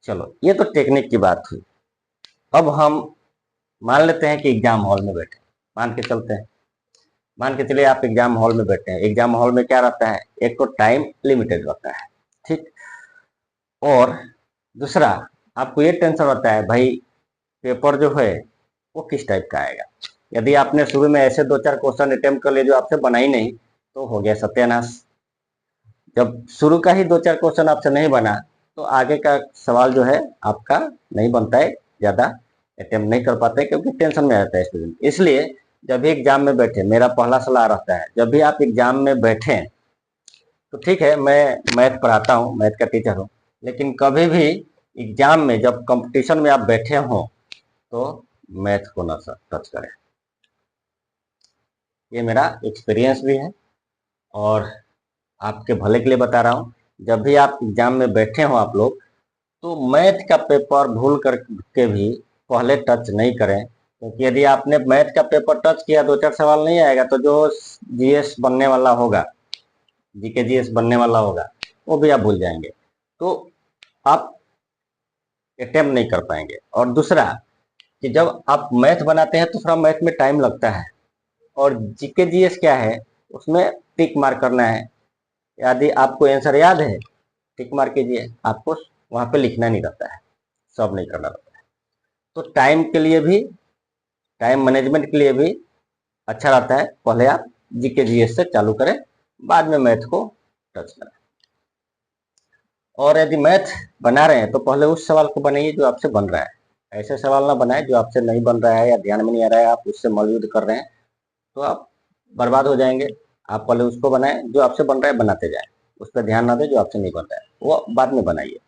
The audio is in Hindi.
चलो ये तो टेक्निक की बात हुई। अब हम मान लेते हैं कि एग्जाम हॉल में बैठे, मान के चलते हैं, मान के चलिए आप एग्जाम हॉल में बैठे हैं। एग्जाम हॉल में क्या रहता है, एक तो टाइम लिमिटेड रहता है, ठीक, और दूसरा आपको ये टेंशन रहता है भाई पेपर जो है वो किस टाइप का आएगा। यदि आपने शुरू में ऐसे 2-4 क्वेश्चन अटेम्प्ट कर लिए जो आपसे बना ही नहीं, तो हो गया सत्यानाश। जब शुरू का ही 2-4 क्वेश्चन आपसे नहीं बना, तो आगे का सवाल जो है आपका नहीं बनता है, ज्यादा अटेम्प्ट नहीं कर पाते, क्योंकि टेंशन में रहता है स्टूडेंट। इसलिए जब भी एग्जाम में बैठे, मेरा पहला सलाह रहता है, जब भी आप एग्जाम में बैठे, तो ठीक है मैं मैथ पढ़ाता हूँ, मैथ का टीचर हूँ, लेकिन कभी भी एग्जाम में जब कंपटीशन में आप बैठे हो तो मैथ को ना टच करें। ये मेरा एक्सपीरियंस भी है और आपके भले के लिए बता रहा हूँ। जब भी आप एग्जाम में बैठे हो आप लोग, तो मैथ का पेपर भूल करके भी पहले टच नहीं करें, क्योंकि यदि आपने मैथ का पेपर टच किया, 2-4 सवाल नहीं आएगा, तो जो जीएस बनने वाला होगा, जीके जीएस बनने वाला होगा, वो भी आप भूल जाएंगे, तो आप अटेम्प्ट नहीं कर पाएंगे। और दूसरा कि जब आप मैथ बनाते हैं तो थोड़ा मैथ में टाइम लगता है, और जीके जीएस क्या है, उसमें टिक मार्क करना है। यदि आपको आंसर याद है, टिक मार्क कीजिए, आपको वहां पे लिखना नहीं रहता है, सब नहीं करना रहता है। तो टाइम के लिए भी, टाइम मैनेजमेंट के लिए भी अच्छा रहता है पहले आप जीके जीएस से चालू करें, बाद में मैथ को टच करें। और यदि मैथ बना रहे हैं तो पहले उस सवाल को बनाइए जो आपसे बन रहा है, ऐसे सवाल ना बनाए जो आपसे नहीं बन रहा है या ध्यान में नहीं आ रहा है, आप उससे मलयुद्ध कर रहे हैं, तो आप बर्बाद हो जाएंगे। आप पहले उसको बनाएं जो आपसे बन रहा है, बनाते जाएं, उस पर ध्यान ना दें जो आपसे नहीं बन रहा है, वो बाद में बनाइए।